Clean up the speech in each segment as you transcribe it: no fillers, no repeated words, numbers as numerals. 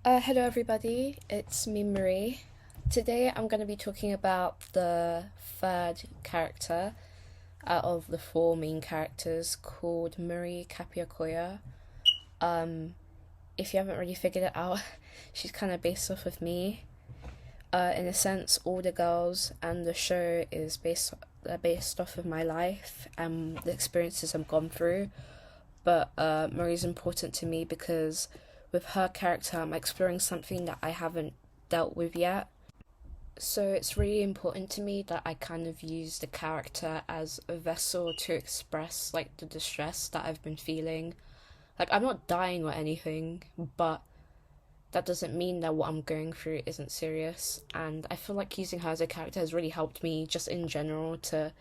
Hello everybody, it's me Marie. Today I'm going to be talking about the third character out of the four main characters called Marie Kapia-Koya. If you haven't really figured it out, she's kind of based off of me. In a sense, all the girls and the show is based off of my life and the experiences I've gone through. But Marie's important to me because with her character, I'm exploring something that I haven't dealt with yet. So it's really important to me that I kind of use the character as a vessel to express like the distress that I've been feeling. Like I'm not dying or anything, but that doesn't mean that what I'm going through isn't serious. And I feel like using her as a character has really helped me just in general to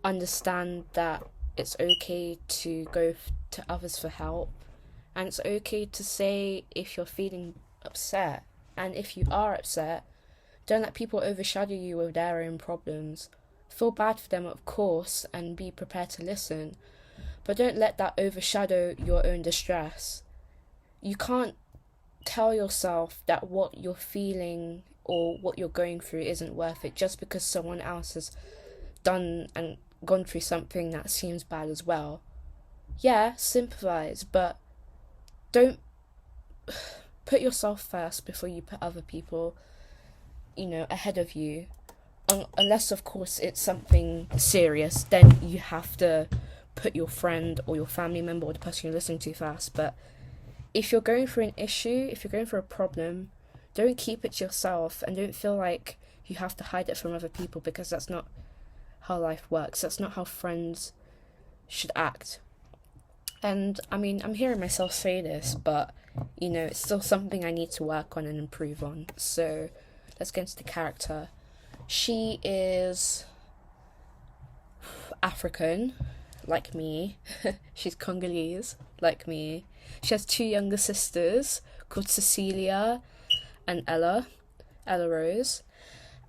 understand that it's okay to to others for help, and it's okay to say if you're feeling upset, and if you are upset, don't let people overshadow you with their own problems. Feel bad for them, of course, and be prepared to listen, but don't let that overshadow your own distress. You can't tell yourself that what you're feeling or what you're going through isn't worth it just because someone else has done and gone through something that seems bad as well. Yeah, sympathize, but don't put yourself first before you put other people, ahead of you. Unless, of course, it's something serious, then you have to put your friend or your family member or the person you're listening to first. But if you're going through an issue, if you're going through a problem, don't keep it to yourself and don't feel like you have to hide it from other people because that's not how life works. That's not how friends should act. And I mean, I'm hearing myself say this, but it's still something I need to work on and improve on. So let's get into the character. She is African, like me. She's Congolese, like me. She has two younger sisters called Cecilia and Ella Rose.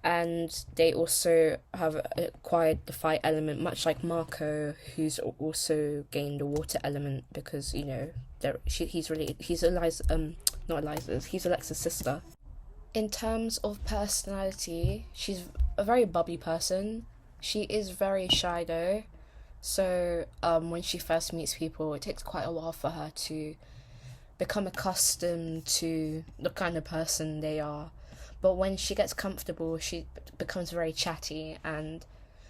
And they also have acquired the fight element, much like Marco, who's also gained the water element because he's Eliza, not Eliza's, he's Alexa's sister. In terms of personality, she's a very bubbly person. She is very shy though, so when she first meets people, it takes quite a while for her to become accustomed to the kind of person they are. But when she gets comfortable, she becomes very chatty and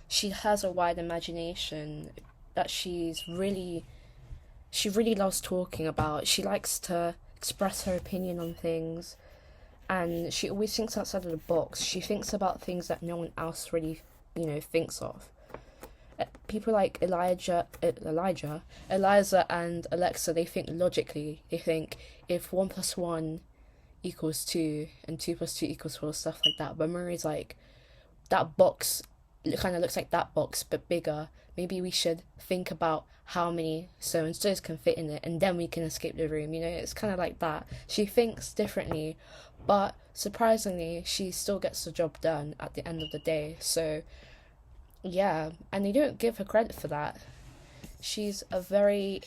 she has a wide imagination that she really loves talking about. She likes to express her opinion on things and she always thinks outside of the box. She thinks about things that no one else really, thinks of. People like Eliza, and Alexa, they think logically. They think if 1 plus 1 equals 2 and 2 plus 2 equals 4, stuff like that. But Murray's like, that box kind of looks like that box but bigger. Maybe we should think about how many so and so's can fit in it and then we can escape the room. It's kind of like that. She thinks differently, but surprisingly, she still gets the job done at the end of the day. So, yeah, and they don't give her credit for that. She's a very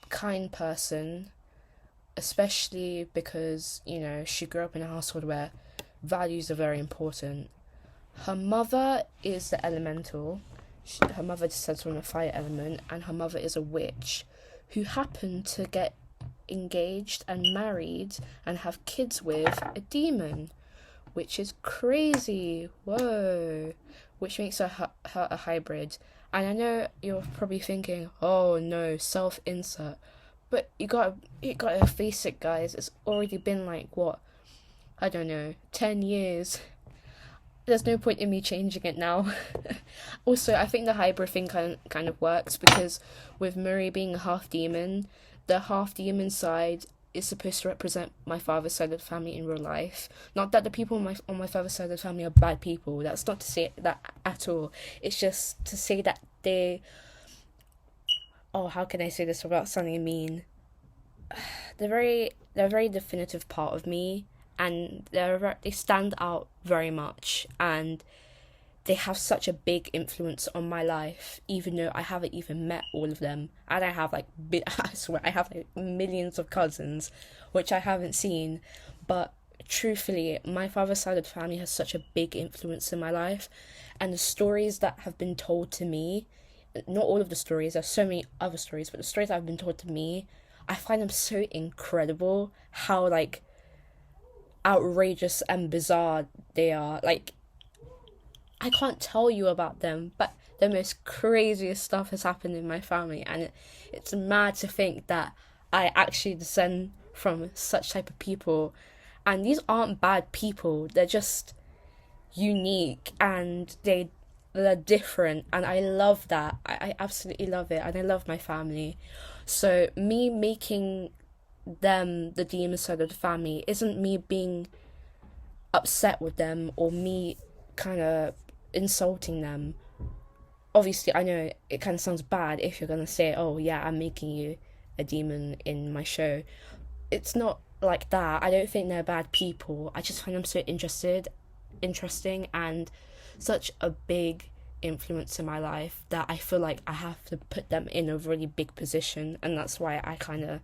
kind person, especially because, she grew up in a household where values are very important. Her mother is the elemental. Her mother descends from the fire element, and her mother is a witch who happened to get engaged and married and have kids with a demon, which is crazy. Whoa. Which makes her a hybrid. And I know you're probably thinking, oh no, self-insert. But you gotta face it, guys. It's already been like what? I don't know, 10 years. There's no point in me changing it now. Also, I think the hybrid thing kind of works because with Murray being a half demon, the half demon side is supposed to represent my father's side of the family in real life. Not that the people on my father's side of the family are bad people. That's not to say that at all. It's just to say that they. Oh, how can I say this without sounding mean? They're a very definitive part of me, and they stand out very much. And they have such a big influence on my life, even though I haven't even met all of them. And I have like, I swear, I have like millions of cousins, which I haven't seen. But truthfully, my father's side of the family has such a big influence in my life. And the stories that have been told to me, not all of the stories, there's so many other stories, but the stories that have been told to me, I find them so incredible how like outrageous and bizarre they are. Like, I can't tell you about them, but the most craziest stuff has happened in my family, and it's mad to think that I actually descend from such type of people. And these aren't bad people, they're just unique, and they're different, and I love that. I absolutely love it, and I love my family. So me making them the demon side of the family isn't me being upset with them or me kind of insulting them. Obviously, I know it kind of sounds bad if you're gonna say, oh yeah, I'm making you a demon in my show. It's not like that. I don't think they're bad people. I just find them so interesting, and such a big influence in my life that I feel like I have to put them in a really big position, and that's why I kind of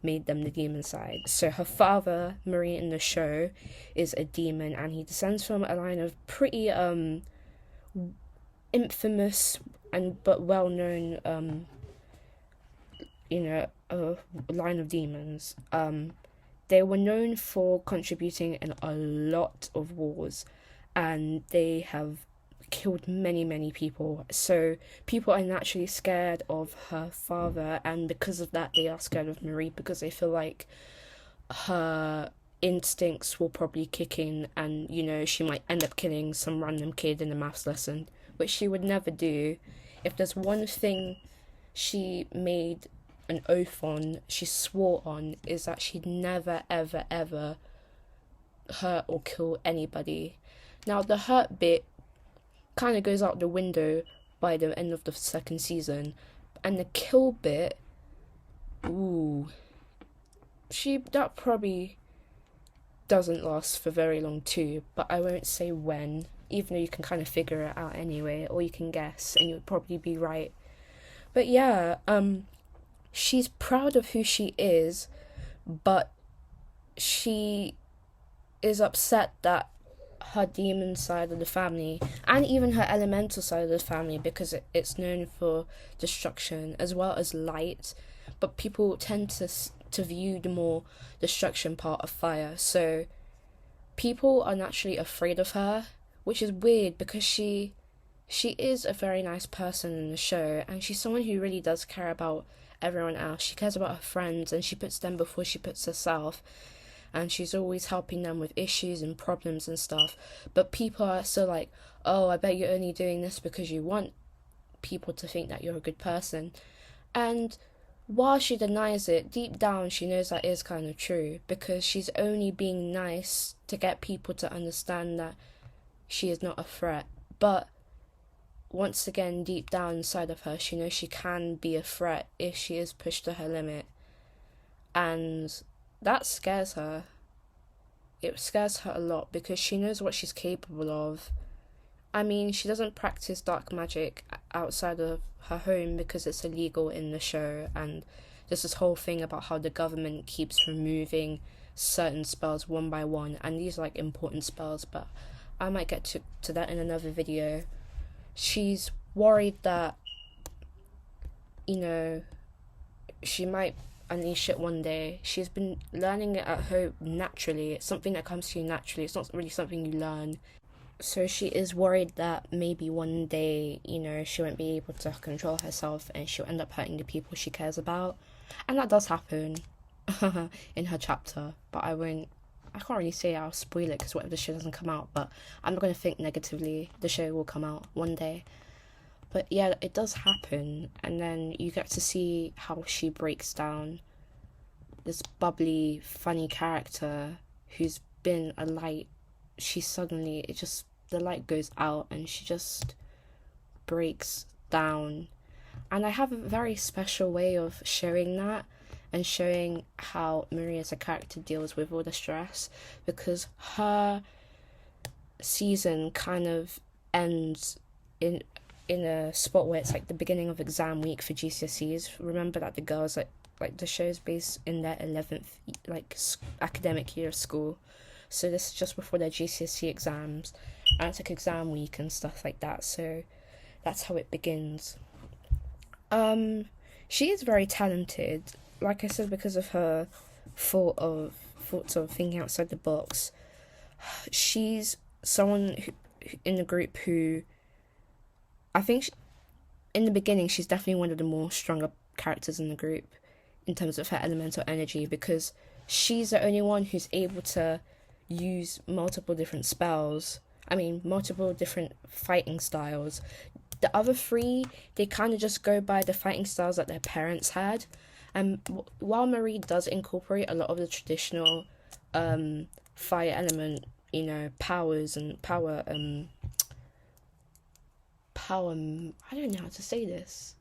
made them the demon side. So her father, Marie in the show, is a demon, and he descends from a line of pretty infamous and but well known a line of demons. They were known for contributing in a lot of wars, and they have killed many people. So people are naturally scared of her father, and because of that they are scared of Marie, because they feel like her instincts will probably kick in, and she might end up killing some random kid in a maths lesson, which she would never do. If there's one thing she made an oath on, she swore on, is that she'd never ever hurt or kill anybody. Now the hurt bit kind of goes out the window by the end of the second season, and the kill bit, that probably doesn't last for very long too, but I won't say when, even though you can kind of figure it out anyway, or you can guess and you'll probably be right. But yeah, she's proud of who she is, but she is upset that her demon side of the family, and even her elemental side of the family, because it's known for destruction as well as light, but people tend to view the more destruction part of fire. So people are naturally afraid of her, which is weird because she is a very nice person in the show, and she's someone who really does care about everyone else. She cares about her friends, and she puts them before she puts herself, and she's always helping them with issues and problems and stuff. But people are still like, oh, I bet you're only doing this because you want people to think that you're a good person. And while she denies it, deep down she knows that is kind of true, because she's only being nice to get people to understand that she is not a threat. But once again, deep down inside of her, she knows she can be a threat if she is pushed to her limit. And that scares her. It scares her a lot because she knows what she's capable of. I mean, she doesn't practice dark magic outside of her home because it's illegal in the show, and there's this whole thing about how the government keeps removing certain spells one by one, and these are like important spells, but I might get to that in another video. She's worried that, she might unleash it one day. She's been learning it at home naturally. It's something that comes to you naturally. It's not really something you learn. So she is worried that maybe one day, she won't be able to control herself and she'll end up hurting the people she cares about. And that does happen in her chapter. But I can't really say I'll spoil it because what if the show doesn't come out. But I'm not going to think negatively. The show will come out one day. But yeah, it does happen, and then you get to see how she breaks down this bubbly, funny character who's been a light. The light goes out and she just breaks down. And I have a very special way of showing that and showing how Marie as a character deals with all the stress, because her season kind of and in a spot where it's like the beginning of exam week for GCSEs. Remember that the girls like the show's based in their 11th academic year of school, so this is just before their GCSE exams, and it's like exam week and stuff like that. So that's how it begins. She is very talented, like I said, because of her thoughts of thinking outside the box. She's someone in the group who I think in the beginning she's definitely one of the more stronger characters in the group in terms of her elemental energy, because she's the only one who's able to use multiple different spells. I mean, multiple different fighting styles. The other three, they kind of just go by the fighting styles that their parents had. And while Marie does incorporate a lot of the traditional fire element, powers and power, I don't know how to say this,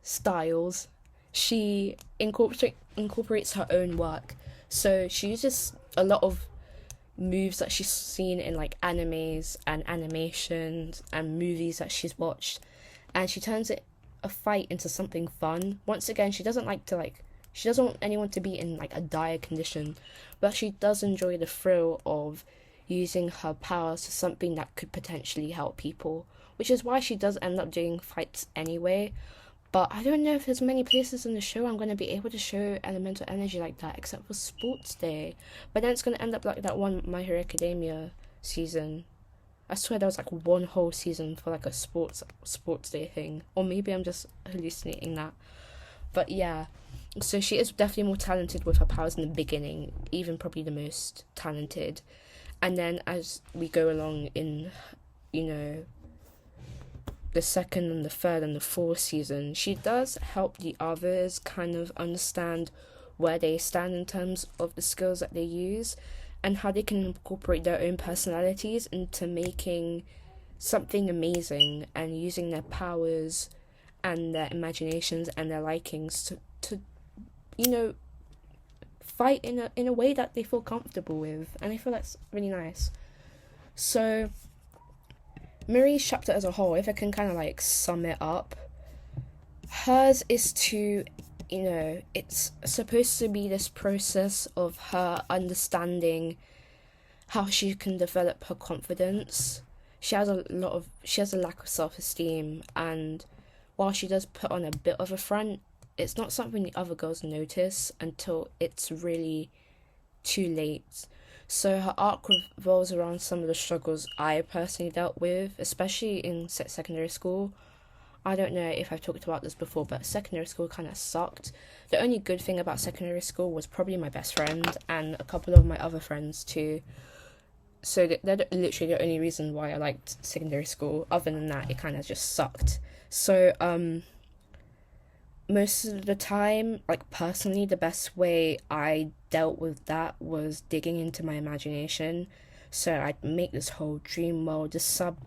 styles, she incorporates her own work. So she uses a lot of moves that she's seen in like animes and animations and movies that she's watched, and she turns a fight into something fun. Once again, she doesn't want anyone to be in like a dire condition, but she does enjoy the thrill of using her powers to something that could potentially help people, which is why she does end up doing fights anyway. But I don't know if there's many places in the show I'm going to be able to show elemental energy like that, except for Sports Day. But then it's going to end up like that one My Hero Academia season. I swear there was like one whole season for like a sports day thing. Or maybe I'm just hallucinating that. But yeah, so she is definitely more talented with her powers in the beginning, even probably the most talented. And then as we go along in, the second and the third and the fourth season, she does help the others kind of understand where they stand in terms of the skills that they use and how they can incorporate their own personalities into making something amazing and using their powers and their imaginations and their likings to fight in a way that they feel comfortable with. And I feel that's really nice. So Marie's chapter as a whole, if I can kind of like sum it up, hers is to, it's supposed to be this process of her understanding how she can develop her confidence. She has a lack of self-esteem, and while she does put on a bit of a front, it's not something the other girls notice until it's really too late. So her arc revolves around some of the struggles I personally dealt with, especially in secondary school. I don't know if I've talked about this before, but secondary school kind of sucked. The only good thing about secondary school was probably my best friend and a couple of my other friends too. So they're literally the only reason why I liked secondary school. Other than that, it kind of just sucked. So most of the time, like personally, the best way I dealt with that was digging into my imagination. So I'd make this whole dream world, this sub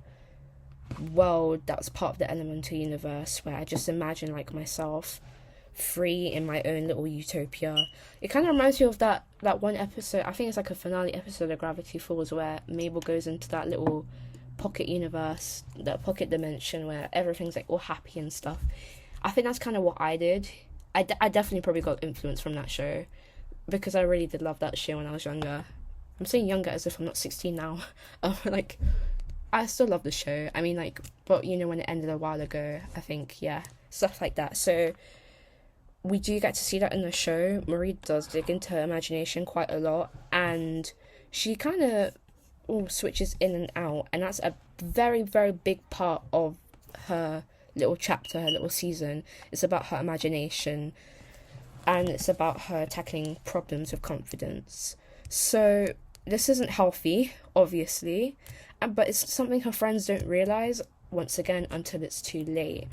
world that's part of the elemental universe, where I just imagine like myself free in my own little utopia. It kind of reminds me of that one episode, I think it's like a finale episode of Gravity Falls, where Mabel goes into that little pocket universe, that pocket dimension where everything's like all happy and stuff. I think that's kind of what I did. I definitely probably got influence from that show, because I really did love that show when I was younger. I'm saying younger as if I'm not 16 now. Like, I still love the show. I mean, like, but when it ended a while ago, I think, yeah, stuff like that. So we do get to see that in the show. Marie does dig into her imagination quite a lot, and she kind of switches in and out, and that's a very, very big part of her little chapter, her little season. It's about her imagination, and it's about her tackling problems with confidence. So this isn't healthy, obviously, but it's something her friends don't realise, once again, until it's too late.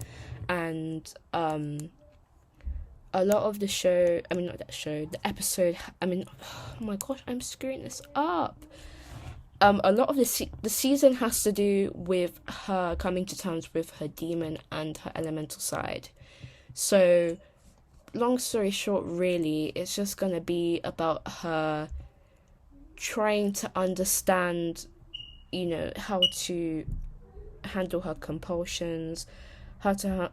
And a lot of the show, the episode, oh my gosh, I'm screwing this up. A lot of the season has to do with her coming to terms with her demon and her elemental side. So, long story short, really, it's just going to be about her trying to understand, how handle her compulsions, how to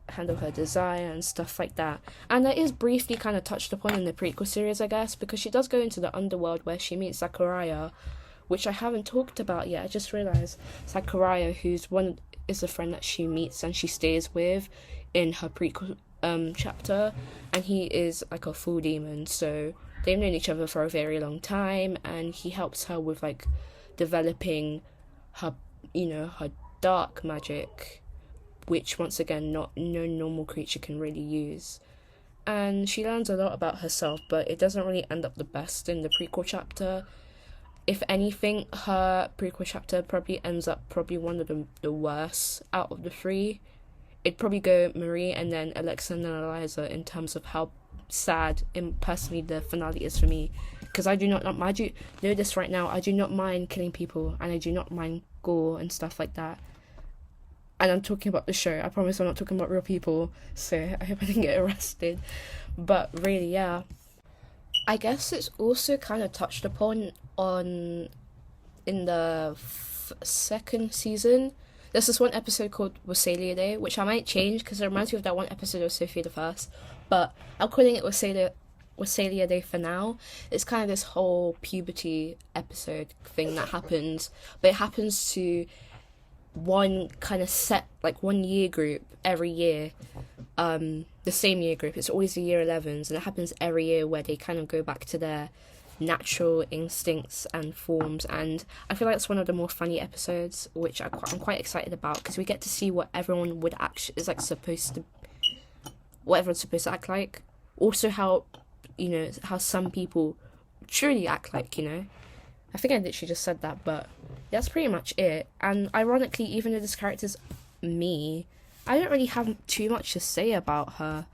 handle her desire and stuff like that. And that is briefly kind of touched upon in the prequel series, I guess, because she does go into the underworld where she meets Sakurai, which I haven't talked about yet. I just realised Sakurai, is a friend that she meets and she stays with in her prequel chapter, and he is like a full demon, so they've known each other for a very long time, and he helps her with like developing her her dark magic, which once again no normal creature can really use. And she learns a lot about herself, but it doesn't really end up the best in the prequel chapter. If anything, her prequel chapter probably ends up one of the worst out of the three. It'd probably go Marie and then Alexa and then Eliza in terms of how sad and personally the finale is for me. Because I do not know this right now, I do not mind killing people, and I do not mind gore and stuff like that. And I'm talking about the show. I promise I'm not talking about real people, so I hope I didn't get arrested. But really, yeah. I guess it's also kind of touched upon in the second season. There's this one episode called Wasalia Day, which I might change because it reminds me of that one episode of Sophia the First. But I'm calling it Wasalia Day for now. It's kind of this whole puberty episode thing that happens, but it happens to one kind of set, like one year group every year, the same year group. It's always the year 11s, and it happens every year where they kind of go back to their natural instincts and forms. And I feel like it's one of the more funny episodes, which I'm quite excited about, because we get to see what everyone would actually what everyone's supposed to act like. Also how some people truly act like, I think I literally just said that, but that's pretty much it. And ironically, even though this character's me, I don't really have too much to say about her.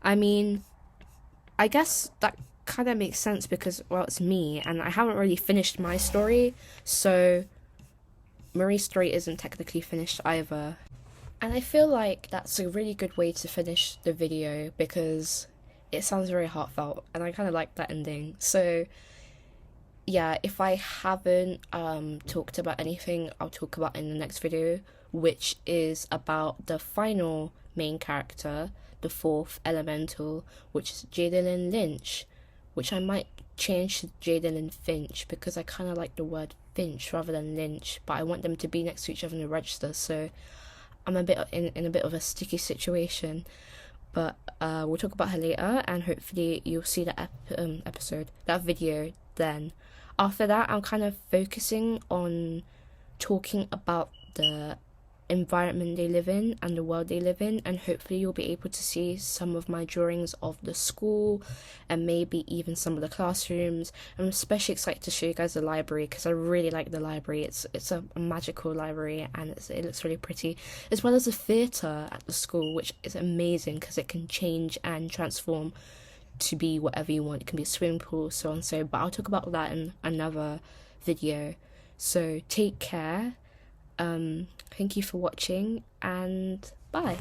I mean, I guess that kind of makes sense because, well, it's me, and I haven't really finished my story, so Marie's story isn't technically finished either. And I feel like that's a really good way to finish the video because it sounds very heartfelt, and I kind of like that ending. So yeah, if I haven't talked about anything, I'll talk about in the next video, which is about the final main character, the fourth elemental, which is Jadalyn Lynch, which I might change to Jadalyn Finch because I kind of like the word Finch rather than Lynch, but I want them to be next to each other in the register, so I'm a bit in a bit of a sticky situation. But we'll talk about her later, and hopefully you'll see that video then. After that, I'm kind of focusing on talking about the environment they live in and the world they live in, and hopefully you'll be able to see some of my drawings of the school and maybe even some of the classrooms. I'm especially excited to show you guys the library because I really like the library. It's a magical library, and it looks really pretty, as well as the theatre at the school, which is amazing because it can change and transform to be whatever you want. It can be a swimming pool, so on, so, but I'll talk about that in another video. So take care. Thank you for watching, and bye.